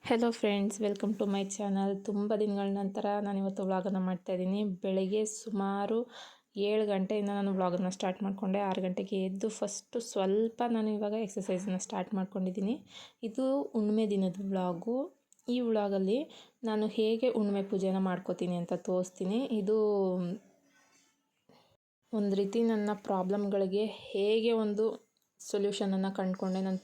Hello friends, welcome to my channel. ತುಂಬ ದಿನಗಳ ನಂತರ ನಾನಿವತ್ತು ವ್ಲಾಗನ್ನು ಮಾಡ್ತಾಯಿದ್ದೀನಿ. ಬೆಳಗ್ಗೆ ಸುಮಾರು 7 ಗಂಟೆಯಿಂದ ನಾನು ವ್ಲಾಗನ್ನು ಸ್ಟಾರ್ಟ್ ಮಾಡಿಕೊಂಡೆ. 6 ಗಂಟೆಗೆ ಎದ್ದು ಫಸ್ಟು ಸ್ವಲ್ಪ ನಾನು ಇವಾಗ ಎಕ್ಸಸೈಸನ್ನು ಸ್ಟಾರ್ಟ್ ಮಾಡ್ಕೊಂಡಿದ್ದೀನಿ. ಇದು ಹುಣ್ಣಿಮೆ ದಿನದ ವ್ಲಾಗು. ಈ ವ್ಲಾಗಲ್ಲಿ ನಾನು ಹೇಗೆ ಹುಣ್ಣಿಮೆ ಪೂಜೆನ ಮಾಡ್ಕೋತೀನಿ ಅಂತ ತೋರಿಸ್ತೀನಿ. ಇದು ಒಂದು ರೀತಿ ನನ್ನ ಪ್ರಾಬ್ಲಮ್ಗಳಿಗೆ ಹೇಗೆ ಒಂದು ಸೊಲ್ಯೂಷನನ್ನು ಕಂಡುಕೊಂಡೆ, ನನ್ನ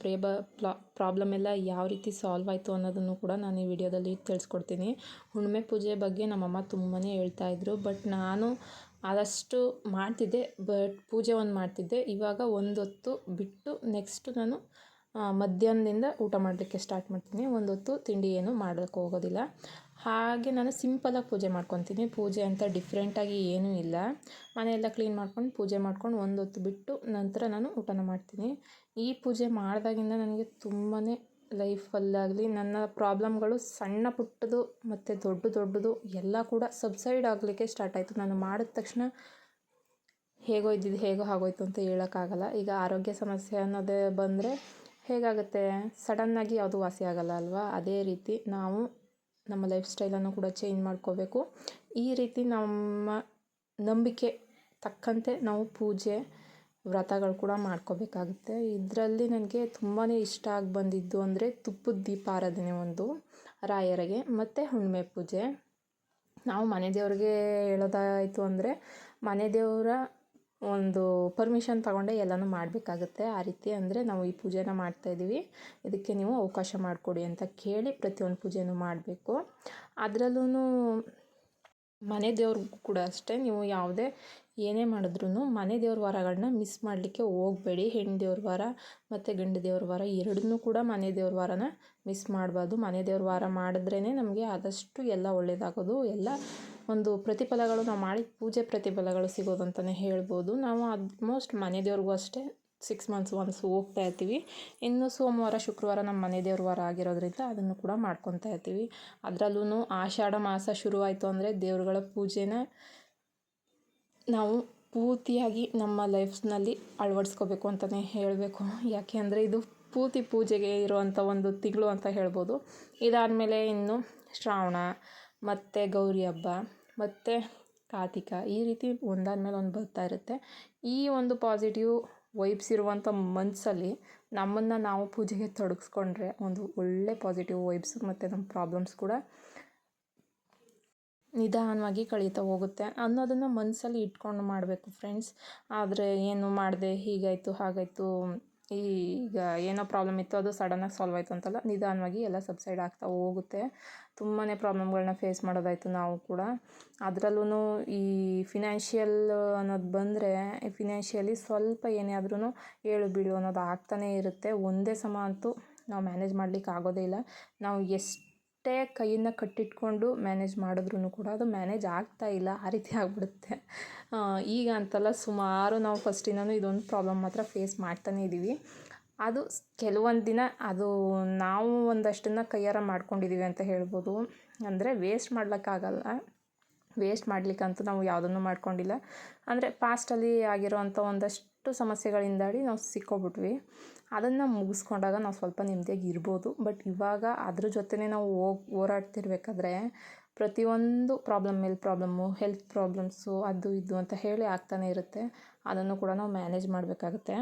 ಪ್ರಾಬ್ಲಮ್ ಎಲ್ಲ ಯಾವ ರೀತಿ ಸಾಲ್ವ್ ಆಯಿತು ಅನ್ನೋದನ್ನು ಕೂಡ ನಾನು ಈ ವಿಡಿಯೋದಲ್ಲಿ ತಿಳಿಸ್ಕೊಡ್ತೀನಿ. ಹುಣ್ಣಿಮೆ ಪೂಜೆ ಬಗ್ಗೆ ನಮ್ಮಮ್ಮ ತುಂಬಾ ಹೇಳ್ತಾಯಿದ್ರು, ಬಟ್ ನಾನು ಆದಷ್ಟು ಮಾಡ್ತಿದ್ದೆ. ಬಟ್ ಪೂಜೆ ಒಂದು ಮಾಡ್ತಿದ್ದೆ. ಇವಾಗ ಒಂದು ಹೊತ್ತು ಬಿಟ್ಟು ನೆಕ್ಸ್ಟ್ ನಾನು ಮಧ್ಯಾಹ್ನದಿಂದ ಊಟ ಮಾಡಲಿಕ್ಕೆ ಸ್ಟಾರ್ಟ್ ಮಾಡ್ತೀನಿ. ಒಂದು ಹೊತ್ತು ತಿಂಡಿ ಏನು ಮಾಡೋಕ್ಕೆ ಹೋಗೋದಿಲ್ಲ. ಹಾಗೆ ನಾನು ಸಿಂಪಲಾಗಿ ಪೂಜೆ ಮಾಡ್ಕೊತೀನಿ. ಪೂಜೆ ಅಂತ ಡಿಫ್ರೆಂಟಾಗಿ ಏನೂ ಇಲ್ಲ. ಮನೆಯೆಲ್ಲ ಕ್ಲೀನ್ ಮಾಡ್ಕೊಂಡು ಪೂಜೆ ಮಾಡ್ಕೊಂಡು ಒಂದು ಹೊತ್ತು ಬಿಟ್ಟು ನಂತರ ನಾನು ಊಟನ ಮಾಡ್ತೀನಿ. ಈ ಪೂಜೆ ಮಾಡಿದಾಗಿಂದ ನನಗೆ ತುಂಬಾ ಲೈಫಲ್ಲಾಗಲಿ ನನ್ನ ಪ್ರಾಬ್ಲಮ್ಗಳು ಸಣ್ಣ ಪುಟ್ಟದು ಮತ್ತು ದೊಡ್ಡದು ಎಲ್ಲ ಕೂಡ ಸಬ್ಸೈಡ್ ಆಗಲಿಕ್ಕೆ ಸ್ಟಾರ್ಟ್ ಆಯಿತು. ನಾನು ಮಾಡಿದ ತಕ್ಷಣ ಹೇಗೋ ಇದ್ದಿದ್ದು ಹೇಗೋ ಆಗೋಯ್ತು ಅಂತ ಹೇಳೋಕ್ಕಾಗಲ್ಲ. ಈಗ ಆರೋಗ್ಯ ಸಮಸ್ಯೆ ಅನ್ನೋದೇ ಬಂದರೆ ಹೇಗಾಗುತ್ತೆ, ಸಡನ್ನಾಗಿ ಯಾವುದು ವಾಸಿ ಆಗೋಲ್ಲ ಅಲ್ವಾ? ಅದೇ ರೀತಿ ನಾವು ನಮ್ಮ ಲೈಫ್ ಸ್ಟೈಲನ್ನು ಕೂಡ ಚೇಂಜ್ ಮಾಡ್ಕೋಬೇಕು. ಈ ರೀತಿ ನಮ್ಮ ನಂಬಿಕೆ ತಕ್ಕಂತೆ ನಾವು ಪೂಜೆ ವ್ರತಗಳು ಕೂಡ ಮಾಡ್ಕೋಬೇಕಾಗುತ್ತೆ. ಇದರಲ್ಲಿ ನನಗೆ ತುಂಬಾ ಇಷ್ಟ ಆಗಿ ಬಂದಿದ್ದು ಅಂದರೆ ತುಪ್ಪದ ದೀಪಾರಾಧನೆ ಒಂದು, ರಾಯರಿಗೆ, ಮತ್ತು ಹುಣ್ಣಿಮೆ ಪೂಜೆ. ನಾವು ಮನೆ ದೇವ್ರಿಗೆ ಹೇಳೋದಾಯಿತು ಅಂದರೆ ಮನೆ ದೇವರ ಒಂದು ಪರ್ಮಿಷನ್ ತಗೊಂಡೆ ಎಲ್ಲನೂ ಮಾಡಬೇಕಾಗುತ್ತೆ. ಆ ರೀತಿ ಅಂದರೆ ನಾವು ಈ ಪೂಜೆನ ಮಾಡ್ತಾಯಿದ್ದೀವಿ, ಇದಕ್ಕೆ ನೀವು ಅವಕಾಶ ಮಾಡಿಕೊಡಿ ಅಂತ ಕೇಳಿ ಪ್ರತಿಯೊಂದು ಪೂಜೆನೂ ಮಾಡಬೇಕು. ಅದರಲ್ಲೂ ಮನೆ ದೇವ್ರಿಗೂ ಕೂಡ ಅಷ್ಟೇ, ನೀವು ಯಾವುದೇ ಏನೇ ಮಾಡಿದ್ರೂ ಮನೆ ದೇವ್ರ ವಾರಗಳನ್ನ ಮಿಸ್ ಮಾಡಲಿಕ್ಕೆ ಹೋಗಬೇಡಿ. ಹೆಣ್ಣು ದೇವ್ರ ವಾರ ಮತ್ತು ಗಂಡು ದೇವ್ರ ವಾರ ಎರಡನ್ನೂ ಕೂಡ ಮನೆ ದೇವ್ರ ವಾರನ ಮಿಸ್ ಮಾಡಬಾರ್ದು. ಮನೆ ದೇವ್ರ ವಾರ ಮಾಡಿದ್ರೇ ನಮಗೆ ಆದಷ್ಟು ಎಲ್ಲ ಒಳ್ಳೆಯದಾಗೋದು, ಎಲ್ಲ ಒಂದು ಪ್ರತಿಫಲಗಳು, ನಾವು ಮಾಡಿದ ಪೂಜೆ ಪ್ರತಿಫಲಗಳು ಸಿಗೋದು ಅಂತಲೇ ಹೇಳ್ಬೋದು. ನಾವು ಆಲ್ಮೋಸ್ಟ್ ಮನೆ ದೇವ್ರಿಗೂ ಅಷ್ಟೇ 6 months ಒನ್ಸ್ ಹೋಗ್ತಾ ಇರ್ತೀವಿ. ಇನ್ನು ಸೋಮವಾರ ಶುಕ್ರವಾರ ನಮ್ಮ ಮನೆ ದೇವ್ರ ವಾರ ಆಗಿರೋದ್ರಿಂದ ಅದನ್ನು ಕೂಡ ಮಾಡ್ಕೊತಾ ಇರ್ತೀವಿ. ಅದರಲ್ಲೂ ಆಷಾಢ ಮಾಸ ಶುರುವಾಯಿತು ಅಂದರೆ ದೇವ್ರುಗಳ ಪೂಜೆನ ನಾವು ಪೂರ್ತಿಯಾಗಿ ನಮ್ಮ ಲೈಫ್ಸ್ನಲ್ಲಿ ಅಳವಡಿಸ್ಕೋಬೇಕು ಅಂತಲೇ ಹೇಳಬೇಕು. ಯಾಕೆ ಅಂದರೆ ಇದು ಪೂಜೆಗೆ ಇರುವಂಥ ಒಂದು ತಿಂಗಳು ಅಂತ ಹೇಳ್ಬೋದು. ಇದಾದಮೇಲೆ ಇನ್ನು ಶ್ರಾವಣ ಮತ್ತು ಗೌರಿ ಹಬ್ಬ ಮತ್ತು ಕಾರ್ತಿಕ, ಈ ರೀತಿ ಒಂದಾದ್ಮೇಲೆ ಒಂದು ಬರ್ತಾ ಇರುತ್ತೆ. ಈ ಒಂದು ಪಾಸಿಟಿವ್ ವೈಬ್ಸ್ ಇರುವಂಥ ಮನಸ್ಸಲ್ಲಿ ನಮ್ಮನ್ನು ನಾವು ಪೂಜೆಗೆ ತೊಡಗಿಸ್ಕೊಂಡ್ರೆ ಒಂದು ಒಳ್ಳೆ ಪಾಸಿಟಿವ್ ವೈಬ್ಸ್ ಮತ್ತು ನಮ್ಮ ಪ್ರಾಬ್ಲಮ್ಸ್ ಕೂಡ ನಿಧಾನವಾಗಿ ಕಳೀತಾ ಹೋಗುತ್ತೆ ಅನ್ನೋದನ್ನು ಮನಸ್ಸಲ್ಲಿ ಇಟ್ಕೊಂಡು ಮಾಡಬೇಕು ಫ್ರೆಂಡ್ಸ್. ಆದರೆ ಏನು ಮಾಡಿದೆ, ಹೀಗಾಯಿತು ಹಾಗಾಯಿತು, ಈಗ ಏನೋ ಪ್ರಾಬ್ಲಮ್ ಇತ್ತು ಅದು ಸಡನ್ನಾಗಿ ಸಾಲ್ವ್ ಆಯಿತು ಅಂತಲ್ಲ, ನಿಧಾನವಾಗಿ ಎಲ್ಲ ಸಬ್ಸೈಡ್ ಆಗ್ತಾ ಹೋಗುತ್ತೆ. ತುಂಬಾ ಪ್ರಾಬ್ಲಮ್ಗಳನ್ನ ಫೇಸ್ ಮಾಡೋದಾಯಿತು ನಾವು ಕೂಡ. ಅದರಲ್ಲೂ ಈ ಫಿನಾನ್ಷಿಯಲ್ ಅನ್ನೋದು ಬಂದರೆ ಫಿನಾನ್ಷಿಯಲಿ ಸ್ವಲ್ಪ ಏನೇ ಆದ್ರೂ ಏಳು ಬೀಳು ಅನ್ನೋದು ಆಗ್ತಾನೇ ಇರುತ್ತೆ. ಒಂದೇ ಸಮ ಅಂತೂ ನಾವು ಮ್ಯಾನೇಜ್ ಮಾಡಲಿಕ್ಕೆ ಆಗೋದೇ ಇಲ್ಲ. ನಾವು ಎಷ್ಟೇ ಕೈಯನ್ನು ಕಟ್ಟಿಟ್ಕೊಂಡು ಮ್ಯಾನೇಜ್ ಮಾಡಿದ್ರೂ ಕೂಡ ಅದು ಮ್ಯಾನೇಜ್ ಆಗ್ತಾ ಇಲ್ಲ, ಆ ರೀತಿ ಆಗಿಬಿಡುತ್ತೆ. ಈಗ ಅಂತಲ್ಲ, ಸುಮಾರು ನಾವು ಫಸ್ಟಿಂದನೂ ಇದೊಂದು ಪ್ರಾಬ್ಲಮ್ ಮಾತ್ರ ಫೇಸ್ ಮಾಡ್ತಾನೇ ಇದ್ದೀವಿ. ಅದು ಕೆಲವೊಂದು ದಿನ ಅದು ನಾವು ಒಂದಷ್ಟನ್ನು ಕೈಯಾರ ಮಾಡ್ಕೊಂಡಿದ್ದೀವಿ ಅಂತ ಹೇಳ್ಬೋದು. ಅಂದರೆ ವೇಸ್ಟ್ ಮಾಡ್ಲಿಕ್ಕಾಗಲ್ಲ, ವೇಸ್ಟ್ ಮಾಡಲಿಕ್ಕಂತೂ ನಾವು ಯಾವುದನ್ನು ಮಾಡ್ಕೊಂಡಿಲ್ಲ. ಅಂದರೆ ಪಾಸ್ಟಲ್ಲಿ ಆಗಿರೋವಂಥ ಒಂದಷ್ಟು ಸಮಸ್ಯೆಗಳಿಂದಾಡಿ ನಾವು ಸಿಕ್ಕೋಬಿಟ್ವಿ. ಅದನ್ನು ಮುಗಿಸ್ಕೊಂಡಾಗ ನಾವು ಸ್ವಲ್ಪ ನೆಮ್ಮದಿಯಾಗಿ ಇರ್ಬೋದು. ಬಟ್ ಇವಾಗ ಅದ್ರ ಜೊತೆನೇ ನಾವು ಹೋರಾಡ್ತಿರ್ಬೇಕಾದ್ರೆ ಪ್ರತಿಯೊಂದು ಪ್ರಾಬ್ಲಮ್ ಮೇಲೆ ಪ್ರಾಬ್ಲಮ್ಮು, ಹೆಲ್ತ್ ಪ್ರಾಬ್ಲಮ್ಸು, ಅದು ಇದು ಅಂತ ಹೇಳಿ ಆಗ್ತಾನೆ ಇರುತ್ತೆ. ಅದನ್ನು ಕೂಡ ನಾವು ಮ್ಯಾನೇಜ್ ಮಾಡಬೇಕಾಗುತ್ತೆ.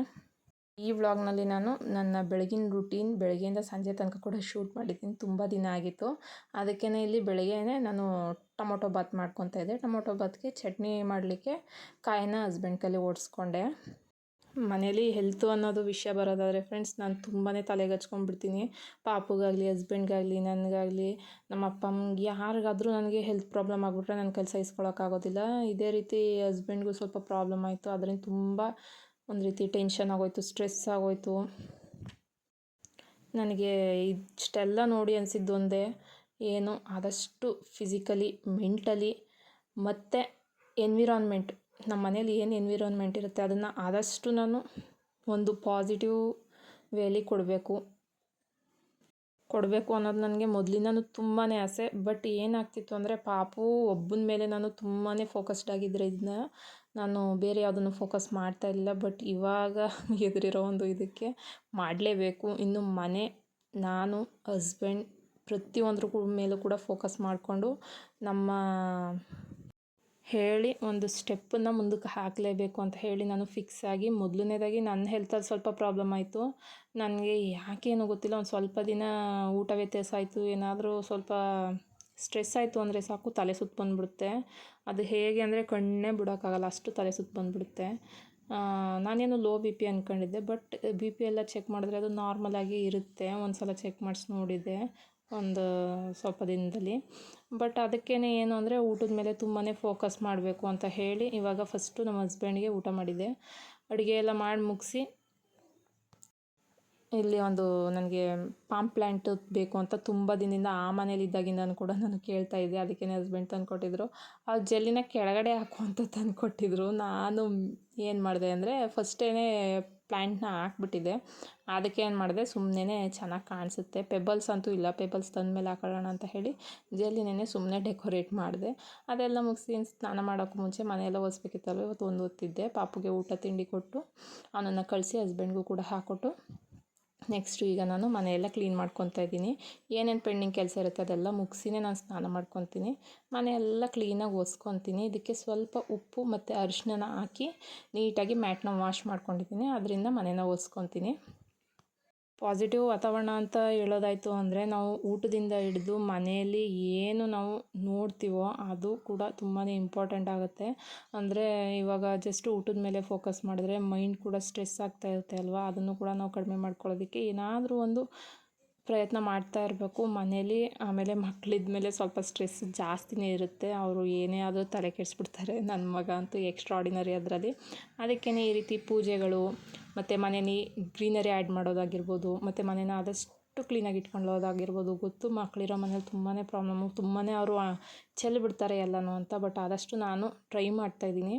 ಈ ವ್ಲಾಗ್ನಲ್ಲಿ ನಾನು ನನ್ನ ಬೆಳಗಿನ ರೂಟೀನ್ ಬೆಳಗ್ಗೆಯಿಂದ ಸಂಜೆ ತನಕ ಕೂಡ ಶೂಟ್ ಮಾಡಿದ್ದೀನಿ. ತುಂಬ ದಿನ ಆಗಿತ್ತು, ಅದಕ್ಕೇ ಇಲ್ಲಿ ಬೆಳಗ್ಗೆನೇ ನಾನು ಟೊಮೊಟೊ ಬಾತ್ ಮಾಡ್ಕೊತಾ ಇದ್ದೆ. ಟೊಮೊಟೊ ಬಾತ್ಗೆ ಚಟ್ನಿ ಮಾಡಲಿಕ್ಕೆ ಕಾಯಿನ ಹಸ್ಬೆಂಡ್ ಕೈಲಿ ಓಡಿಸ್ಕೊಂಡೆ. ಮನೇಲಿ ಹೆಲ್ತು ಅನ್ನೋದು ವಿಷಯ ಬರೋದಾದರೆ ಫ್ರೆಂಡ್ಸ್, ನಾನು ತುಂಬಾ ತಲೆಗೆ ಹಚ್ಕೊಂಡ್ಬಿಡ್ತೀನಿ. ಪಾಪುಗಾಗಲಿ, ಹಸ್ಬೆಂಡ್ಗಾಗಲಿ, ನನಗಾಗಲಿ, ನಮ್ಮ ಅಪ್ಪ ಅಮ್ಮಂಗೆ ಯಾರಿಗಾದರೂ ನನಗೆ ಹೆಲ್ತ್ ಪ್ರಾಬ್ಲಮ್ ಆಗಿಬಿಟ್ರೆ ನನ್ನ ಕೆಲಸ ಇಸ್ಕೊಳಕ್ಕಾಗೋದಿಲ್ಲ. ಇದೇ ರೀತಿ ಹಸ್ಬೆಂಡ್ಗೂ ಸ್ವಲ್ಪ ಪ್ರಾಬ್ಲಮ್ ಆಯಿತು. ಅದರಿಂದ ತುಂಬ ಒಂದು ರೀತಿ ಟೆನ್ಷನ್ ಆಗೋಯಿತು, ಸ್ಟ್ರೆಸ್ ಆಗೋಯಿತು. ನನಗೆ ಇಷ್ಟೆಲ್ಲ ನೋಡಿ ಅನಿಸಿದ್ದು ಒಂದೇ, ಏನು ಆದಷ್ಟು ಫಿಸಿಕಲಿ, ಮೆಂಟಲಿ ಮತ್ತು ಎನ್ವಿರಾನ್ಮೆಂಟ್, ನಮ್ಮ ಮನೇಲಿ ಏನು ಎನ್ವಿರಾನ್ಮೆಂಟ್ ಇರುತ್ತೆ ಅದನ್ನು ಆದಷ್ಟು ನಾನು ಒಂದು ಪಾಸಿಟಿವ್ ವೇಲಿ ಕೊಡಬೇಕು ಅನ್ನೋದು ನನಗೆ ಮೊದಲಿಂದನೂ ತುಂಬಾ ಆಸೆ. ಬಟ್ ಏನಾಗ್ತಿತ್ತು ಅಂದರೆ ಪಾಪು ಒಬ್ಬನ ಮೇಲೆ ನಾನು ತುಂಬಾ ಫೋಕಸ್ಡ್ ಆಗಿದ್ದರಿಂದ ನಾನು ಬೇರೆ ಯಾವುದನ್ನು ಫೋಕಸ್ ಮಾಡ್ತಾ ಇಲ್ಲ. ಬಟ್ ಇವಾಗ ಎದುರಿರೋ ಒಂದು ಇದಕ್ಕೆ ಮಾಡಲೇಬೇಕು. ಇನ್ನು ಮನೆ, ನಾನು, ಹಸ್ಬೆಂಡ್, ಪ್ರತಿಯೊಂದ್ರ ಮೇಲೂ ಕೂಡ ಫೋಕಸ್ ಮಾಡಿಕೊಂಡು ನಮ್ಮ ಹೇಳಿ ಒಂದು ಸ್ಟೆಪ್ಪನ್ನು ಮುಂದಕ್ಕೆ ಹಾಕಲೇಬೇಕು ಅಂತ ಹೇಳಿ ನಾನು ಫಿಕ್ಸ್ ಆಗಿ ಮೊದಲನೇದಾಗಿ ನನ್ನ ಹೆಲ್ತಲ್ಲಿ ಸ್ವಲ್ಪ ಪ್ರಾಬ್ಲಮ್ ಆಯಿತು. ನನಗೆ ಯಾಕೇನೋ ಗೊತ್ತಿಲ್ಲ, ಒಂದು ಸ್ವಲ್ಪ ದಿನ ಊಟ ವ್ಯತ್ಯಾಸ ಆಯಿತು, ಏನಾದರೂ ಸ್ವಲ್ಪ ಸ್ಟ್ರೆಸ್ ಆಯಿತು ಅಂದರೆ ಸಾಕು ತಲೆ ಸುತ್ತು ಬಂದುಬಿಡುತ್ತೆ. ಅದು ಹೇಗೆ ಅಂದರೆ ಕಣ್ಣೇ ಬಿಡೋಕ್ಕಾಗಲ್ಲ, ಅಷ್ಟು ತಲೆ ಸುತ್ತು ಬಂದುಬಿಡುತ್ತೆ. ನಾನೇನು ಲೋ ಬಿ ಪಿ ಅಂದ್ಕೊಂಡಿದ್ದೆ, ಬಟ್ ಬಿ ಪಿ ಎಲ್ಲ ಚೆಕ್ ಮಾಡಿದ್ರೆ ಅದು ನಾರ್ಮಲಾಗಿ ಇರುತ್ತೆ. ಒಂದು ಸಲ ಚೆಕ್ ಮಾಡಿಸಿ ನೋಡಿದ್ದೆ ಒಂದು ಸ್ವಲ್ಪ ದಿನದಲ್ಲಿ. ಬಟ್ ಅದಕ್ಕೇ ಏನು ಅಂದರೆ ಊಟದ ಮೇಲೆ ತುಂಬಾ ಫೋಕಸ್ ಮಾಡಬೇಕು ಅಂತ ಹೇಳಿ ಇವಾಗ ಫಸ್ಟು ನಮ್ಮ ಹಸ್ಬೆಂಡ್ಗೆ ಊಟ ಮಾಡಿದ್ದೆ. ಅಡುಗೆ ಎಲ್ಲ ಮಾಡಿ ಮುಗಿಸಿ ಇಲ್ಲಿ ಒಂದು ನನಗೆ ಪಾಮ್ ಪ್ಲ್ಯಾಂಟ್ ಬೇಕು ಅಂತ ತುಂಬ ದಿನದಿಂದ ಆ ಮನೇಲಿ ಇದ್ದಾಗಿಂದನೂ ಕೂಡ ನಾನು ಕೇಳ್ತಾ ಇದ್ದೆ. ಅದಕ್ಕೆ ಹಸ್ಬೆಂಡ್ ತಂದು ಕೊಟ್ಟಿದ್ರು. ಆ ಜೆಲ್ಲಿನ ಕೆಳಗಡೆ ಹಾಕು ಅಂತ ತಂದು ಕೊಟ್ಟಿದ್ರು. ನಾನು ಏನು ಮಾಡಿದೆ ಅಂದರೆ ಫಸ್ಟೇ ಪ್ಲ್ಯಾಂಟ್ನ ಹಾಕ್ಬಿಟ್ಟಿದ್ದೆ. ಅದಕ್ಕೆ ಏನು ಮಾಡಿದೆ, ಸುಮ್ಮನೆ ಚೆನ್ನಾಗಿ ಕಾಣಿಸುತ್ತೆ, ಪೆಬಲ್ಸ್ ಅಂತೂ ಇಲ್ಲ, ಪೆಬಲ್ಸ್ ತಂದ ಮೇಲೆ ಹಾಕೊಳ್ಳೋಣ ಅಂತ ಹೇಳಿ ಜೆಲ್ಲಿನೇ ಸುಮ್ಮನೆ ಡೆಕೋರೇಟ್ ಮಾಡಿದೆ. ಅದೆಲ್ಲ ಮುಗಿಸಿ ಸ್ನಾನ ಮಾಡೋಕ್ಕೂ ಮುಂಚೆ ಮನೆಯೆಲ್ಲ ಒರೆಸ್ಬೇಕಿತ್ತಲ್ವ, ಇವತ್ತು ಒಂದು ಹೊತ್ತಿದ್ದೆ. ಪಾಪುಗೆ ಊಟ ತಿಂಡಿ ಕೊಟ್ಟು ಅವನನ್ನು ಕಳಿಸಿ ಹಸ್ಬೆಂಡ್ಗೂ ಕೂಡ ಹಾಕ್ಕೊಟ್ಟು ನೆಕ್ಸ್ಟು ಈಗ ನಾನು ಮನೆಯೆಲ್ಲ ಕ್ಲೀನ್ ಮಾಡ್ಕೊತಾ ಇದ್ದೀನಿ. ಏನೇನು ಪೆಂಡಿಂಗ್ ಕೆಲಸ ಇರುತ್ತೆ ಅದೆಲ್ಲ ಮುಗಿಸಿನೇ ನಾನು ಸ್ನಾನ ಮಾಡ್ಕೊತೀನಿ. ಮನೆಯೆಲ್ಲ ಕ್ಲೀನಾಗಿ ಒರೆಸ್ಕೊತೀನಿ. ಇದಕ್ಕೆ ಸ್ವಲ್ಪ ಉಪ್ಪು ಮತ್ತು ಅರಿಶಿನ ಹಾಕಿ ನೀಟಾಗಿ ಮ್ಯಾಟ್ನ ವಾಶ್ ಮಾಡ್ಕೊಂಡಿದ್ದೀನಿ. ಅದರಿಂದ ಮನೇನ ಒರೆಸ್ಕೊತೀನಿ. ಪಾಸಿಟಿವ್ ವಾತಾವರಣ ಅಂತ ಹೇಳೋದಾಯಿತು ಅಂದರೆ ನಾವು ಊಟದಿಂದ ಹಿಡಿದು ಮನೆಯಲ್ಲಿ ಏನು ನಾವು ನೋಡ್ತೀವೋ ಅದು ಕೂಡ ತುಂಬಾ ಇಂಪಾರ್ಟೆಂಟ್ ಆಗುತ್ತೆ. ಅಂದರೆ ಇವಾಗ ಜಸ್ಟ್ ಊಟದ ಮೇಲೆ ಫೋಕಸ್ ಮಾಡಿದ್ರೆ ಮೈಂಡ್ ಕೂಡ ಸ್ಟ್ರೆಸ್ ಆಗ್ತಾ ಇರುತ್ತೆ ಅಲ್ವಾ, ಅದನ್ನು ಕೂಡ ನಾವು ಕಡಿಮೆ ಮಾಡ್ಕೊಳ್ಳೋದಕ್ಕೆ ಏನಾದರೂ ಒಂದು ಪ್ರಯತ್ನ ಮಾಡ್ತಾ ಇರಬೇಕು ಮನೇಲಿ. ಆಮೇಲೆ ಮಕ್ಕಳಿದ ಮೇಲೆ ಸ್ವಲ್ಪ ಸ್ಟ್ರೆಸ್ ಜಾಸ್ತಿನೇ ಇರುತ್ತೆ. ಅವರು ಏನೇ ಆದರೂ ತಲೆ ಕೆಡಿಸ್ಬಿಡ್ತಾರೆ. ನನ್ನ ಮಗ ಅಂತೂ ಎಕ್ಸ್ಟ್ರಾಡಿನರಿ ಅದರಲ್ಲಿ. ಅದಕ್ಕೇ ಈ ರೀತಿ ಪೂಜೆಗಳು ಮತ್ತು ಮನೇಲಿ ಗ್ರೀನರಿ ಆ್ಯಡ್ ಮಾಡೋದಾಗಿರ್ಬೋದು, ಮತ್ತು ಮನೇನ ಆದಷ್ಟು ಕ್ಲೀನಾಗಿ ಇಟ್ಕೊಳ್ಳೋದಾಗಿರ್ಬೋದು. ಗೊತ್ತು ಮಕ್ಕಳಿರೋ ಮನೇಲಿ ತುಂಬಾ ಪ್ರಾಬ್ಲಮ್ಮು, ತುಂಬಾ ಅವರು ಚೆಲ್ಲಿಬಿಡ್ತಾರೆ ಎಲ್ಲನೂ ಅಂತ. ಬಟ್ ಆದಷ್ಟು ನಾನು ಟ್ರೈ ಮಾಡ್ತಾಯಿದ್ದೀನಿ.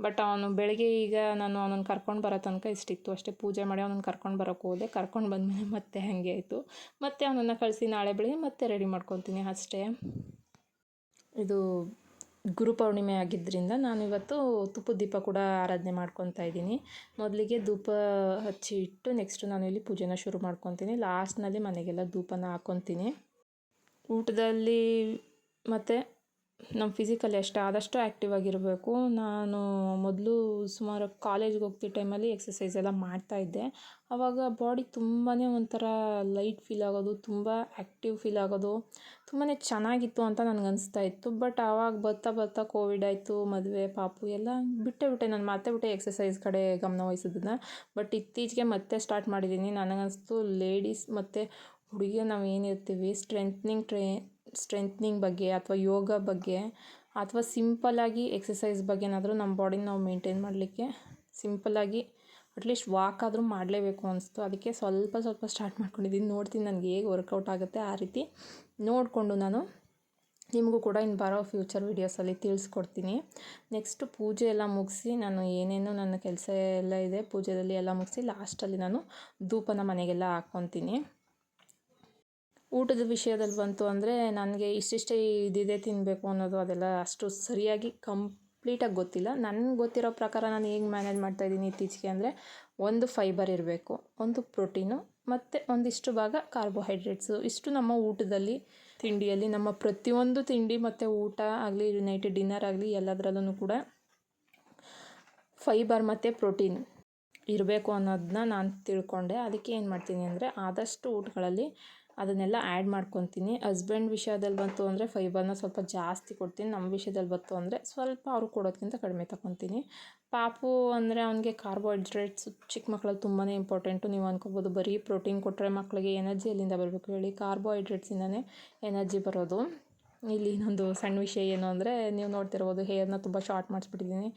ಬಟ್ ಅವನು ಬೆಳಗ್ಗೆ ಈಗ ನಾನು ಅವನನ್ನು ಕರ್ಕೊಂಡು ಬರೋ ತನಕ ಇಷ್ಟಿತ್ತು ಅಷ್ಟೇ. ಪೂಜೆ ಮಾಡಿ ಅವನನ್ನು ಕರ್ಕೊಂಡು ಬರೋಕ್ಕೆ ಹೋದೆ. ಕರ್ಕೊಂಡು ಬಂದಮೇಲೆ ಮತ್ತೆ ಹಾಗೆ ಆಯಿತು. ಮತ್ತು ಅವನನ್ನು ಕಳಿಸಿ ನಾಳೆ ಬೆಳಗ್ಗೆ ಮತ್ತೆ ರೆಡಿ ಮಾಡ್ಕೊತೀನಿ ಅಷ್ಟೇ. ಇದು ಗುರುಪೌರ್ಣಿಮೆ ಆಗಿದ್ದರಿಂದ ನಾನು ಇವತ್ತು ತುಪ್ಪದ ದೀಪ ಕೂಡ ಆರಾಧನೆ ಮಾಡ್ಕೊತಾ ಇದ್ದೀನಿ. ಮೊದಲಿಗೆ ಧೂಪ ಹಚ್ಚಿ ಇಟ್ಟು ನೆಕ್ಸ್ಟು ನಾನು ಇಲ್ಲಿ ಪೂಜೆನ ಶುರು ಮಾಡ್ಕೊತೀನಿ. ಲಾಸ್ಟ್ನಲ್ಲಿ ಮನೆಗೆಲ್ಲ ಧೂಪನ ಹಾಕ್ಕೊತೀನಿ. ಊಟದಲ್ಲಿ ಮತ್ತು ನಮ್ಮ ಫಿಸಿಕಲಿ ಆದಷ್ಟು ಆ್ಯಕ್ಟಿವ್ ಆಗಿರಬೇಕು. ನಾನು ಮೊದಲು ಸುಮಾರು ಕಾಲೇಜ್ಗೆ ಹೋಗ್ತಿದ್ದ ಟೈಮಲ್ಲಿ ಎಕ್ಸಸೈಸ್ ಎಲ್ಲ ಮಾಡ್ತಾಯಿದ್ದೆ. ಆವಾಗ ಬಾಡಿ ತುಂಬಾ ಒಂಥರ ಲೈಟ್ ಫೀಲ್ ಆಗೋದು, ತುಂಬ ಆ್ಯಕ್ಟಿವ್ ಫೀಲ್ ಆಗೋದು, ತುಂಬಾ ಚೆನ್ನಾಗಿತ್ತು ಅಂತ ನನಗೆ ಅನಿಸ್ತಾ ಇತ್ತು. ಬಟ್ ಆವಾಗ ಬರ್ತಾ ಬರ್ತಾ ಕೋವಿಡ್ ಆಯಿತು, ಮದುವೆ, ಪಾಪು ಎಲ್ಲ ಬಿಟ್ಟೆ ನಾನು ಮತ್ತೆ ಎಕ್ಸಸೈಸ್ ಕಡೆ ಗಮನ ವಹಿಸೋದನ್ನು. ಬಟ್ ಇತ್ತೀಚೆಗೆ ಮತ್ತೆ ಸ್ಟಾರ್ಟ್ ಮಾಡಿದ್ದೀನಿ. ನನಗನ್ನಿಸ್ತು ಲೇಡೀಸ್ ಮತ್ತು ಹುಡುಗಿಯರು ನಾವು ಏನಿರ್ತೀವಿ ಸ್ಟ್ರೆಂತ್ನಿಂಗ್ ಬಗ್ಗೆ ಅಥವಾ ಯೋಗ ಬಗ್ಗೆ ಅಥವಾ ಸಿಂಪಲ್ಲಾಗಿ ಎಕ್ಸಸೈಸ್ ಬಗ್ಗೆ ಏನಾದರೂ ನಮ್ಮ ಬಾಡಿನ ನಾವು ಮೇಂಟೈನ್ ಮಾಡಲಿಕ್ಕೆ ಸಿಂಪಲ್ಲಾಗಿ ಅಟ್ಲೀಸ್ಟ್ ವಾಕ್ ಆದರೂ ಮಾಡಲೇಬೇಕು ಅನಿಸ್ತು. ಅದಕ್ಕೆ ಸ್ವಲ್ಪ ಸ್ಟಾರ್ಟ್ ಮಾಡ್ಕೊಂಡಿದ್ದೀನಿ. ನೋಡ್ತೀನಿ ನನಗೆ ಹೇಗೆ ವರ್ಕೌಟ್ ಆಗುತ್ತೆ ಆ ರೀತಿ ನೋಡಿಕೊಂಡು ನಾನು ನಿಮಗೂ ಕೂಡ ಇನ್ನು ಬರೋ ಫ್ಯೂಚರ್ ವೀಡಿಯೋಸಲ್ಲಿ ತಿಳಿಸ್ಕೊಡ್ತೀನಿ. ನೆಕ್ಸ್ಟು ಪೂಜೆ ಎಲ್ಲ ಮುಗಿಸಿ ನಾನು ಏನೇನು ನನ್ನ ಕೆಲಸ ಎಲ್ಲ ಇದೆ ಪೂಜೆಯಲ್ಲಿ ಎಲ್ಲ ಮುಗಿಸಿ ಲಾಸ್ಟಲ್ಲಿ ನಾನು ಧೂಪನ ಮನೆಗೆಲ್ಲ ಹಾಕ್ಕೊತೀನಿ. ಊಟದ ವಿಷಯದಲ್ಲಿ ಬಂತು ಅಂದರೆ ನನಗೆ ಇಷ್ಟಿಷ್ಟೇ ಇದಿದೆ ತಿನ್ನಬೇಕು ಅನ್ನೋದು ಅದೆಲ್ಲ ಅಷ್ಟು ಸರಿಯಾಗಿ ಕಂಪ್ಲೀಟಾಗಿ ಗೊತ್ತಿಲ್ಲ. ನನಗೆ ಗೊತ್ತಿರೋ ಪ್ರಕಾರ ನಾನು ಹೇಗೆ ಮ್ಯಾನೇಜ್ ಮಾಡ್ತಾಯಿದ್ದೀನಿ ಇತ್ತೀಚೆಗೆ ಅಂದರೆ, ಒಂದು ಫೈಬರ್ ಇರಬೇಕು, ಒಂದು ಪ್ರೋಟೀನು ಮತ್ತು ಒಂದಿಷ್ಟು ಭಾಗ ಕಾರ್ಬೋಹೈಡ್ರೇಟ್ಸು. ಇಷ್ಟು ನಮ್ಮ ಊಟದಲ್ಲಿ ತಿಂಡಿಯಲ್ಲಿ ನಮ್ಮ ಪ್ರತಿಯೊಂದು ತಿಂಡಿ ಮತ್ತು ಊಟ ಆಗಲಿ ನೈಟ್ ಡಿನ್ನರ್ ಆಗಲಿ ಎಲ್ಲದರಲ್ಲೂ ಕೂಡ ಫೈಬರ್ ಮತ್ತು ಪ್ರೋಟೀನ್ ಇರಬೇಕು ಅನ್ನೋದನ್ನ ನಾನು ತಿಳ್ಕೊಂಡೆ. ಅದಕ್ಕೆ ಏನು ಮಾಡ್ತೀನಿ ಅಂದರೆ ಆದಷ್ಟು ಊಟಗಳಲ್ಲಿ ಅದನ್ನೆಲ್ಲ ಆ್ಯಡ್ ಮಾಡ್ಕೊತೀನಿ. ಹಸ್ಬೆಂಡ್ ವಿಷಯದಲ್ಲಿ ಬಂತು ಅಂದರೆ ಫೈಬರ್ನ ಸ್ವಲ್ಪ ಜಾಸ್ತಿ ಕೊಡ್ತೀನಿ. ನಮ್ಮ ವಿಷಯದಲ್ಲಿ ಬಂತು ಅಂದರೆ ಸ್ವಲ್ಪ ಅವ್ರು ಕೊಡೋದಕ್ಕಿಂತ ಕಡಿಮೆ ತಗೊತೀನಿ. ಪಾಪು ಅಂದರೆ ಅವನಿಗೆ ಕಾರ್ಬೋಹೈಡ್ರೇಟ್ಸ್ ಚಿಕ್ಕ ಮಕ್ಕಳಲ್ಲಿ ತುಂಬಾ ಇಂಪಾರ್ಟೆಂಟು. ನೀವು ಅಂದ್ಕೋಬೋದು ಬರೀ ಪ್ರೋಟೀನ್ ಕೊಟ್ಟರೆ ಮಕ್ಕಳಿಗೆ ಎನರ್ಜಿ ಎಲ್ಲಿಂದ ಬರಬೇಕು ಹೇಳಿ, ಕಾರ್ಬೋಹೈಡ್ರೇಟ್ಸಿಂದನೇ ಎನರ್ಜಿ ಬರೋದು. ಇಲ್ಲಿ ಇನ್ನೊಂದು ಸಣ್ಣ ವಿಷಯ ಏನು ಅಂದರೆ, ನೀವು ನೋಡ್ತಿರ್ಬೋದು ಹೇರ್ನ ತುಂಬ ಶಾರ್ಟ್ ಮಾಡಿಸ್ಬಿಟ್ಟಿದ್ದೀನಿ.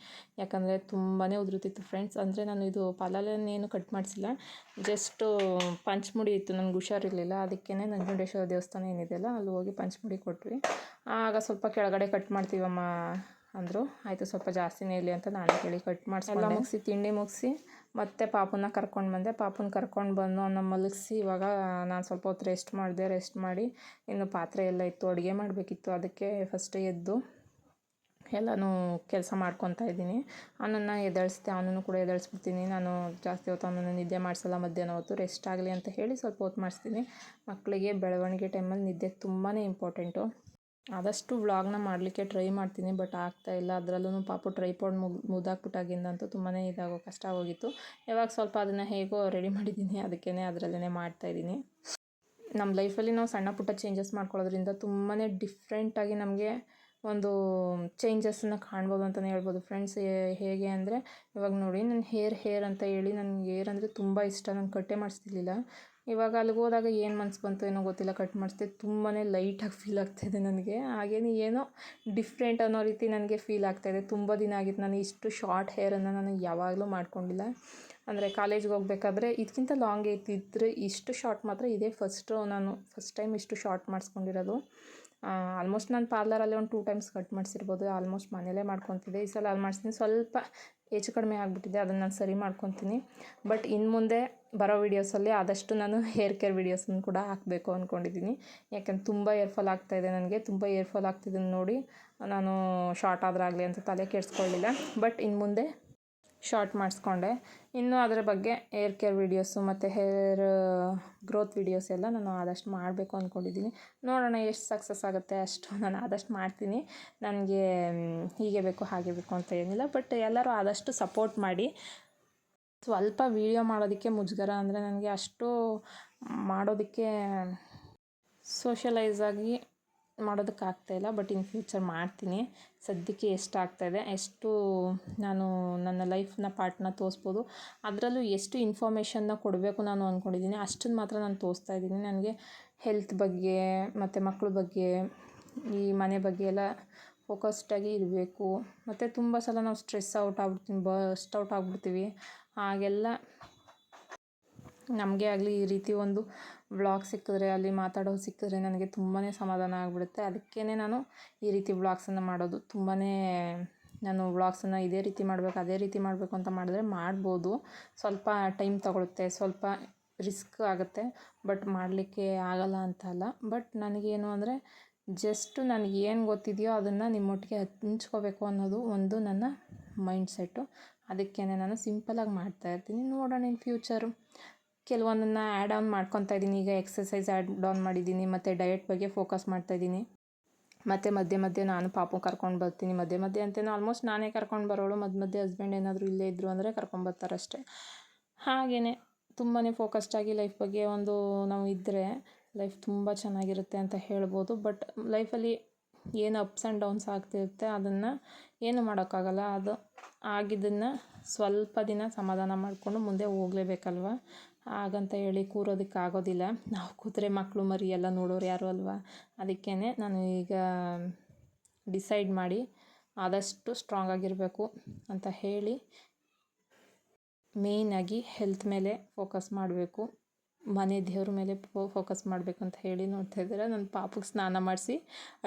ಯಾಕಂದರೆ ತುಂಬಾ ಉದುರುತ್ತಿತ್ತು ಫ್ರೆಂಡ್ಸ್. ಅಂದರೆ ನಾನು ಇದು ಪಾರ್ಲರ್ನೇನು ಕಟ್ ಮಾಡಿಸಿಲ್ಲ, ಜಸ್ಟು ಪಂಚಮುಡಿ ಇತ್ತು, ನನಗೆ ಹುಷಾರಿರಲಿಲ್ಲ. ಅದಕ್ಕೇ ನಂಜುಂಡೇಶ್ವರ ದೇವಸ್ಥಾನ ಏನಿದೆಯಲ್ಲ ಅಲ್ಲಿ ಹೋಗಿ ಪಂಚಮುಡಿ ಕೊಟ್ವಿ. ಆಗ ಸ್ವಲ್ಪ ಕೆಳಗಡೆ ಕಟ್ ಮಾಡ್ತೀವಮ್ಮ ಅಂದರು. ಆಯಿತು ಸ್ವಲ್ಪ ಜಾಸ್ತಿನೇ ಇರಲಿ ಅಂತ ನಾನು ಕೇಳಿ ಕಟ್ ಮಾಡಿಸ್ಕೊಂಡು ಎಲ್ಲ ಮುಗಿಸಿ ತಿಂಡಿ ಮುಗಿಸಿ ಮತ್ತೆ ಪಾಪುನ ಕರ್ಕೊಂಡು ಬಂದೆ. ಪಾಪುನ ಕರ್ಕೊಂಡು ಬಂದು ಅವನ್ನ ಮಲಗಿಸಿ ಇವಾಗ ನಾನು ಸ್ವಲ್ಪ ಹೊತ್ತು ರೆಸ್ಟ್ ಮಾಡಿದೆ. ರೆಸ್ಟ್ ಮಾಡಿ ಇನ್ನು ಪಾತ್ರೆ ಎಲ್ಲ ಇತ್ತು, ಅಡುಗೆ ಮಾಡಬೇಕಿತ್ತು. ಅದಕ್ಕೆ ಫಸ್ಟ್ ಎದ್ದು ಎಲ್ಲನೂ ಕೆಲಸ ಮಾಡ್ಕೊತಾ ಇದ್ದೀನಿ. ಅವನನ್ನು ಎದ್ದೇಳಿಸ್ದೆ, ಅವನನ್ನು ಕೂಡ ಎದ್ದೇಳಿಸ್ಬಿಡ್ತೀನಿ. ನಾನು ಜಾಸ್ತಿ ಹೊತ್ತು ಅವನನ್ನು ನಿದ್ದೆ ಮಾಡಿಸಲ್ಲ. ಮಧ್ಯಾಹ್ನ ಹೊತ್ತು ರೆಸ್ಟ್ ಆಗಲಿ ಅಂತ ಹೇಳಿ ಸ್ವಲ್ಪ ಹೊತ್ತು ಮಾಡಿಸ್ತೀನಿ. ಮಕ್ಕಳಿಗೆ ಬೆಳವಣಿಗೆ ಟೈಮಲ್ಲಿ ನಿದ್ದೆ ತುಂಬಾ ಇಂಪಾರ್ಟೆಂಟು. ಆದಷ್ಟು ವ್ಲಾಗ್ನ ಮಾಡಲಿಕ್ಕೆ ಟ್ರೈ ಮಾಡ್ತೀನಿ, ಬಟ್ ಆಗ್ತಾಯಿಲ್ಲ. ಅದರಲ್ಲೂ ಪಾಪು ಟ್ರೈಪಾಡ್ ಮುರಿದಾಕ್ಬಿಟ್ಟಾಗಿಂದಂತೂ ತುಂಬಾ ಕಷ್ಟ ಆಗೋಗಿತ್ತು. ಇವಾಗ ಸ್ವಲ್ಪ ಅದನ್ನು ಹೇಗೋ ರೆಡಿ ಮಾಡಿದ್ದೀನಿ, ಅದಕ್ಕೇ ಅದರಲ್ಲೇ ಮಾಡ್ತಾಯಿದ್ದೀನಿ. ನಮ್ಮ ಲೈಫಲ್ಲಿ ನಾವು ಸಣ್ಣ ಪುಟ್ಟ ಚೇಂಜಸ್ ಮಾಡ್ಕೊಳ್ಳೋದ್ರಿಂದ ತುಂಬಾ ಡಿಫ್ರೆಂಟಾಗಿ ನಮಗೆ ಒಂದು ಚೇಂಜಸ್ಸನ್ನು ಕಾಣ್ಬೋದು ಅಂತಲೇ ಹೇಳ್ಬೋದು ಫ್ರೆಂಡ್ಸ್. ಹೇಗೆ ಅಂದರೆ ಇವಾಗ ನೋಡಿ, ನನ್ನ ಹೇರ್ ಅಂತ ಹೇಳಿ ನನಗೆ ಹೇರ್ ಅಂದರೆ ತುಂಬ ಇಷ್ಟ. ನಾನು ಕಟ್ಟೇ ಮಾಡಿಸ್ತಿರ್ಲಿಲ್ಲ. ಇವಾಗ ಅಲ್ಲಿಗೆ ಹೋದಾಗ ಏನು ಮನ್ಸು ಬಂತು ಏನೋ ಗೊತ್ತಿಲ್ಲ, ಕಟ್ ಮಾಡಿಸ್ದೆ. ತುಂಬಾ ಲೈಟಾಗಿ ಫೀಲ್ ಆಗ್ತಾಯಿದೆ ನನಗೆ. ಹಾಗೇನೇ ಏನೋ ಡಿಫ್ರೆಂಟ್ ಅನ್ನೋ ರೀತಿ ನನಗೆ ಫೀಲ್ ಆಗ್ತಾಯಿದೆ. ತುಂಬ ದಿನ ಆಗಿತ್ತು ನಾನು ಇಷ್ಟು ಶಾರ್ಟ್ ಹೇರನ್ನು ನಾನು ಯಾವಾಗಲೂ ಮಾಡ್ಕೊಂಡಿಲ್ಲ. ಅಂದರೆ ಕಾಲೇಜ್ಗೆ ಹೋಗ್ಬೇಕಾದ್ರೆ ಇದಕ್ಕಿಂತ ಲಾಂಗ್ ಇದ್ದಿದ್ದರೆ, ಇಷ್ಟು ಶಾರ್ಟ್ ಮಾತ್ರ ಇದೇ ಫಸ್ಟ್ ಟೈಮ್ ಇಷ್ಟು ಶಾರ್ಟ್ ಮಾಡಿಸ್ಕೊಂಡಿರೋದು. ಆಲ್ಮೋಸ್ಟ್ ನಾನು ಪಾರ್ಲರಲ್ಲಿ ಒಂದು 2 ಟೈಮ್ಸ್ ಕಟ್ ಮಾಡಿಸಿರ್ಬೋದು. ಆಲ್ಮೋಸ್ಟ್ ಮನೇಲೇ ಮಾಡ್ಕೊತಿದ್ದೆ. ಈ ಸಲ ಅಲ್ಲಿ ಮಾಡಿಸ್ತೀನಿ. ಸ್ವಲ್ಪ ಹೆಚ್ಚು ಕಡಿಮೆ ಆಗಿಬಿಟ್ಟಿದೆ, ಅದನ್ನು ನಾನು ಸರಿ ಮಾಡ್ಕೊತೀನಿ. ಬಟ್ ಇನ್ನು ಮುಂದೆ ಬರೋ ವೀಡಿಯೋಸಲ್ಲಿ ಆದಷ್ಟು ನಾನು ಹೇರ್ ಕೇರ್ ವೀಡಿಯೋಸನ್ನು ಕೂಡ ಹಾಕಬೇಕು ಅಂದ್ಕೊಂಡಿದ್ದೀನಿ. ಯಾಕೆಂದ್ರೆ ತುಂಬ ಏರ್ ಫಾಲ್ ಆಗ್ತಾಯಿದೆ ನನಗೆ. ತುಂಬ ಏರ್ ಫಾಲ್ ಆಗ್ತಿದ್ದನ್ನು ನೋಡಿ ನಾನು ಶಾರ್ಟ್ ಆದ್ರಾಗಲಿ ಅಂತ ತಲೆ ಕೆಡಿಸ್ಕೊಳ್ಳಿಲ್ಲ. ಬಟ್ ಇನ್ನು ಮುಂದೆ ಶಾರ್ಟ್ ಮಾಡಿಸ್ಕೊಂಡೆ. ಇನ್ನು ಅದರ ಬಗ್ಗೆ ಹೇರ್ ಕೇರ್ ವೀಡಿಯೋಸು ಮತ್ತು ಹೇರ್ ಗ್ರೋತ್ ವೀಡಿಯೋಸ್ ಎಲ್ಲ ನಾನು ಆದಷ್ಟು ಮಾಡಬೇಕು ಅಂದ್ಕೊಂಡಿದ್ದೀನಿ. ನೋಡೋಣ ಎಷ್ಟು ಸಕ್ಸಸ್ ಆಗುತ್ತೆ ಅಷ್ಟು ನಾನು ಆದಷ್ಟು ಮಾಡ್ತೀನಿ. ನನಗೆ ಹೀಗೆ ಬೇಕು ಹಾಗೆ ಬೇಕು ಅಂತ ಏನಿಲ್ಲ, ಬಟ್ ಎಲ್ಲರೂ ಆದಷ್ಟು ಸಪೋರ್ಟ್ ಮಾಡಿ. ಸ್ವಲ್ಪ ವೀಡಿಯೋ ಮಾಡೋದಕ್ಕೆ ಮುಜುಗರ, ಅಂದರೆ ನನಗೆ ಅಷ್ಟು ಮಾಡೋದಕ್ಕೆ ಸೋಷಲೈಸ್ ಆಗಿ ಮಾಡೋದಕ್ಕಾಗ್ತಾಯಿಲ್ಲ. ಬಟ್ ಇನ್ ಫ್ಯೂಚರ್ ಮಾಡ್ತೀನಿ. ಸದ್ಯಕ್ಕೆ ಎಷ್ಟು ಆಗ್ತಾಯಿದೆ, ಎಷ್ಟು ನಾನು ನನ್ನ ಲೈಫ್ನ ಪಾರ್ಟ್ನ ತೋರಿಸ್ಬೋದು, ಅದರಲ್ಲೂ ಎಷ್ಟು ಇನ್ಫಾರ್ಮೇಷನ್ನ ಕೊಡಬೇಕು ನಾನು ಅಂದ್ಕೊಂಡಿದ್ದೀನಿ ಅಷ್ಟನ್ನು ಮಾತ್ರ ನಾನು ತೋರಿಸ್ತಾ ಇದ್ದೀನಿ. ನನಗೆ ಹೆಲ್ತ್ ಬಗ್ಗೆ ಮತ್ತು ಮಕ್ಕಳ ಬಗ್ಗೆ, ಈ ಮನೆ ಬಗ್ಗೆ ಎಲ್ಲ ಫೋಕಸ್ಡಾಗಿ ಇರಬೇಕು. ಮತ್ತು ತುಂಬ ಸಲ ನಾವು ಸ್ಟ್ರೆಸ್ ಔಟ್ ಆಗ್ಬಿಡ್ತೀವಿ. ಹಾಗೆಲ್ಲ ನಮಗೆ ಆಗಲಿ ಈ ರೀತಿ ಒಂದು ವ್ಲಾಗ್ ಸಿಕ್ಕಿದ್ರೆ, ಅಲ್ಲಿ ಮಾತಾಡೋದು ಸಿಕ್ಕಿದ್ರೆ ನನಗೆ ತುಂಬಾ ಸಮಾಧಾನ ಆಗಿಬಿಡುತ್ತೆ. ಅದಕ್ಕೇ ನಾನು ಈ ರೀತಿ ವ್ಲಾಗ್ಸನ್ನು ಮಾಡೋದು. ನಾನು ವ್ಲಾಗ್ಸನ್ನು ಇದೇ ರೀತಿ ಮಾಡಬೇಕು ಅದೇ ರೀತಿ ಮಾಡಬೇಕು ಅಂತ ಮಾಡಿದ್ರೆ ಮಾಡ್ಬೋದು. ಸ್ವಲ್ಪ ಟೈಮ್ ತಗೊಳುತ್ತೆ, ಸ್ವಲ್ಪ ರಿಸ್ಕ್ ಆಗುತ್ತೆ, ಬಟ್ ಮಾಡಲಿಕ್ಕೆ ಆಗಲ್ಲ ಅಂತ ಅಲ್ಲ. ಬಟ್ ನನಗೇನು ಅಂದರೆ ಜಸ್ಟ್ ನನಗೇನು ಗೊತ್ತಿದೆಯೋ ಅದನ್ನು ನಿಮ್ಮೊಟ್ಟಿಗೆ ಹಂಚ್ಕೋಬೇಕು ಅನ್ನೋದು ಒಂದು ನನ್ನ ಮೈಂಡ್ಸೆಟ್ಟು. ಅದಕ್ಕೇ ನಾನು ಸಿಂಪಲಾಗಿ ಮಾಡ್ತಾಯಿರ್ತೀನಿ. ನೋಡೋಣ ಇನ್ ಫ್ಯೂಚರು ಕೆಲವೊಂದನ್ನು ಆ್ಯಡ್ ಆನ್ ಮಾಡ್ಕೊತಾ ಇದ್ದೀನಿ. ಈಗ ಎಕ್ಸಸೈಸ್ ಆ್ಯಡ್ ಆನ್ ಮಾಡಿದ್ದೀನಿ, ಮತ್ತು ಡಯಟ್ ಬಗ್ಗೆ ಫೋಕಸ್ ಮಾಡ್ತಾಯಿದ್ದೀನಿ. ಮತ್ತು ಮಧ್ಯೆ ನಾನು ಪಾಪು ಕರ್ಕೊಂಡು ಬರ್ತೀನಿ. ಮಧ್ಯೆ ಅಂತೇನು ಆಲ್ಮೋಸ್ಟ್ ನಾನೇ ಕರ್ಕೊಂಡು ಬರೋಳು. ಮಧ್ಯೆ ಹಸ್ಬೆಂಡ್ ಏನಾದರೂ ಇಲ್ಲೇ ಇದ್ದರು ಅಂದರೆ ಕರ್ಕೊಂಬರ್ತಾರಷ್ಟೇ. ಹಾಗೆಯೇ ತುಂಬಾ ಫೋಕಸ್ಡಾಗಿ ಲೈಫ್ ಬಗ್ಗೆ ನಾವು ಇದ್ದರೆ ಲೈಫ್ ತುಂಬ ಚೆನ್ನಾಗಿರುತ್ತೆ ಅಂತ ಹೇಳ್ಬೋದು. ಬಟ್ ಲೈಫಲ್ಲಿ ಏನು ಅಪ್ಸ್ ಆ್ಯಂಡ್ ಡೌನ್ಸ್ ಆಗ್ತಿರುತ್ತೆ ಅದನ್ನು ಏನು ಮಾಡೋಕ್ಕಾಗಲ್ಲ. ಅದು ಆಗಿದ್ದನ್ನು ಸ್ವಲ್ಪ ದಿನ ಸಮಾಧಾನ ಮಾಡಿಕೊಂಡು ಮುಂದೆ ಹೋಗಲೇಬೇಕಲ್ವ. ಹಾಗಂತ ಹೇಳಿ ಕೂರೋದಕ್ಕಾಗೋದಿಲ್ಲ. ನಾವು ಕೂತ್ರೆ ಮಕ್ಕಳು ಮರಿ ಎಲ್ಲ ನೋಡೋರು ಯಾರು ಅಲ್ವಾ. ಅದಕ್ಕೇ ನಾನು ಈಗ ಡಿಸೈಡ್ ಮಾಡಿ ಆದಷ್ಟು ಸ್ಟ್ರಾಂಗ್ ಆಗಿರಬೇಕು ಅಂತ ಹೇಳಿ ಮೇಯ್ನಾಗಿ ಹೆಲ್ತ್ ಮೇಲೆ ಫೋಕಸ್ ಮಾಡಬೇಕು, ಮನೆ ದೇವ್ರ ಮೇಲೆ ಫೋಕಸ್ ಮಾಡಬೇಕು ಅಂತ ಹೇಳಿ ನೋಡ್ತಾ ಇದ್ದಾರೆ. ನನ್ನ ಪಾಪುಗೆ ಸ್ನಾನ ಮಾಡಿಸಿ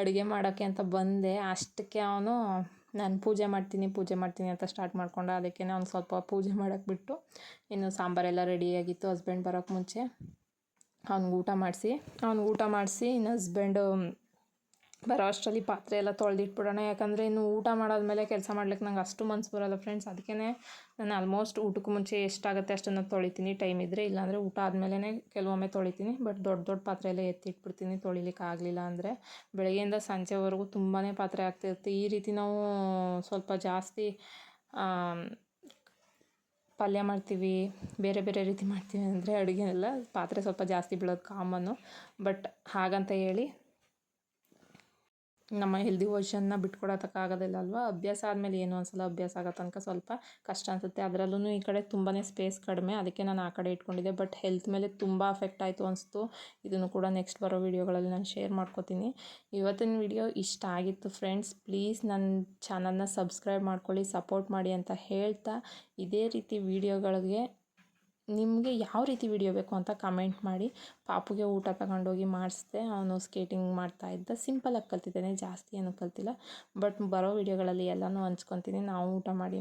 ಅಡುಗೆ ಮಾಡೋಕ್ಕೆ ಅಂತ ಬಂದೆ. ಅಷ್ಟಕ್ಕೆ ಅವನು ನಾನು ಪೂಜೆ ಮಾಡ್ತೀನಿ ಅಂತ ಸ್ಟಾರ್ಟ್ ಮಾಡ್ಕೊಂಡ. ಅದಕ್ಕೇ ಅವ್ನು ಸ್ವಲ್ಪ ಪೂಜೆ ಮಾಡೋಕ್ಕೆ ಬಿಟ್ಟು ಇನ್ನು ಸಾಂಬಾರೆಲ್ಲ ರೆಡಿಯಾಗಿತ್ತು. ಹಸ್ಬೆಂಡ್ ಬರೋಕ್ಕೆ ಮುಂಚೆ ಅವ್ನಿಗೆ ಊಟ ಮಾಡಿಸಿ ಇನ್ನು ಹಸ್ಬೆಂಡು ಬರೋ ಅಷ್ಟರಲ್ಲಿ ಪಾತ್ರೆ ಎಲ್ಲ ತೊಳೆದಿಟ್ಬಿಡೋಣ. ಯಾಕಂದರೆ ಇನ್ನು ಊಟ ಮಾಡಾದ್ಮೇಲೆ ಕೆಲಸ ಮಾಡ್ಲಿಕ್ಕೆ ನಂಗೆ ಅಷ್ಟು ಮನಸ್ಸು ಬರೋಲ್ಲ ಫ್ರೆಂಡ್ಸ್. ಅದಕ್ಕೇ ನಾನು ಆಲ್ಮೋಸ್ಟ್ ಊಟಕ್ಕೆ ಮುಂಚೆ ಎಷ್ಟಾಗುತ್ತೆ ಅಷ್ಟನ್ನು ತೊಳಿತೀನಿ ಟೈಮ್ ಇದ್ದರೆ. ಇಲ್ಲಾಂದರೆ ಊಟ ಆದಮೇಲೆ ಕೆಲವೊಮ್ಮೆ ತೊಳಿತೀನಿ. ಬಟ್ ದೊಡ್ಡ ಪಾತ್ರೆ ಎಲ್ಲ ಎತ್ತಿಟ್ಬಿಡ್ತೀನಿ ತೊಳಿಲಿಕ್ಕೆ ಆಗಲಿಲ್ಲ ಅಂದರೆ. ಬೆಳಗ್ಗೆಯಿಂದ ಸಂಜೆವರೆಗೂ ತುಂಬಾ ಪಾತ್ರೆ ಆಗ್ತಿರುತ್ತೆ. ಈ ರೀತಿ ನಾವು ಸ್ವಲ್ಪ ಜಾಸ್ತಿ ಪಲ್ಯ ಮಾಡ್ತೀವಿ, ಬೇರೆ ಬೇರೆ ರೀತಿ ಮಾಡ್ತೀವಿ ಅಂದರೆ ಅಡುಗೆನೆಲ್ಲ ಪಾತ್ರೆ ಸ್ವಲ್ಪ ಜಾಸ್ತಿ ಬೀಳೋದು ಕಾಮನ್ನು. ಬಟ್ ಹಾಗಂತ ಹೇಳಿ ನಮ್ಮ ಹೆಲ್ದಿ ವರ್ಷನ್ನ ಬಿಟ್ಕೊಡೋಕ್ಕಾಗೋದಿಲ್ಲ ಅಲ್ವಾ. ಅಭ್ಯಾಸ ಆದಮೇಲೆ ಏನು ಅನಿಸಲ್ಲ, ಅಭ್ಯಾಸ ಆಗೋ ತನಕ ಸ್ವಲ್ಪ ಕಷ್ಟ ಅನಿಸುತ್ತೆ. ಅದರಲ್ಲೂ ಈ ಕಡೆ ತುಂಬಾ ಸ್ಪೇಸ್ ಕಡಿಮೆ, ಅದಕ್ಕೆ ನಾನು ಆ ಕಡೆ ಇಟ್ಕೊಂಡಿದ್ದೆ. ಬಟ್ ಹೆಲ್ತ್ ಮೇಲೆ ತುಂಬ ಅಫೆಕ್ಟ್ ಆಯಿತು ಅನಿಸ್ತು. ಇದನ್ನು ಕೂಡ ನೆಕ್ಸ್ಟ್ ಬರೋ ವೀಡಿಯೋಗಳಲ್ಲಿ ನಾನು ಶೇರ್ ಮಾಡ್ಕೋತೀನಿ. ಇವತ್ತಿನ ವಿಡಿಯೋ ಇಷ್ಟ ಆಗಿತ್ತು ಫ್ರೆಂಡ್ಸ್. ಪ್ಲೀಸ್ ನನ್ನ ಚಾನಲ್ನ ಸಬ್ಸ್ಕ್ರೈಬ್ ಮಾಡ್ಕೊಳ್ಳಿ, ಸಪೋರ್ಟ್ ಮಾಡಿ ಅಂತ ಹೇಳ್ತಾ, ಇದೇ ರೀತಿ ವೀಡಿಯೋಗಳಿಗೆ ನಿಮಗೆ ಯಾವ ರೀತಿ ವಿಡಿಯೋ ಬೇಕು ಅಂತ ಕಮೆಂಟ್ ಮಾಡಿ. ಪಾಪುಗೆ ಊಟ ತಗೊಂಡೋಗಿ ಮಾಡಿಸ್ದೆ. ಅವನು ಸ್ಕೇಟಿಂಗ್ ಮಾಡ್ತಾಯಿದ್ದ. ಸಿಂಪಲಾಗಿ ಕಲ್ತಿದ್ದಾನೆ, ಜಾಸ್ತಿ ಏನೂ ಕಲ್ತಿಲ್ಲ. ಬಟ್ ಬರೋ ವೀಡಿಯೋಗಳಲ್ಲಿ ಎಲ್ಲನೂ ಹಂಚ್ಕೊತೀನಿ. ನಾವು ಊಟ ಮಾಡಿ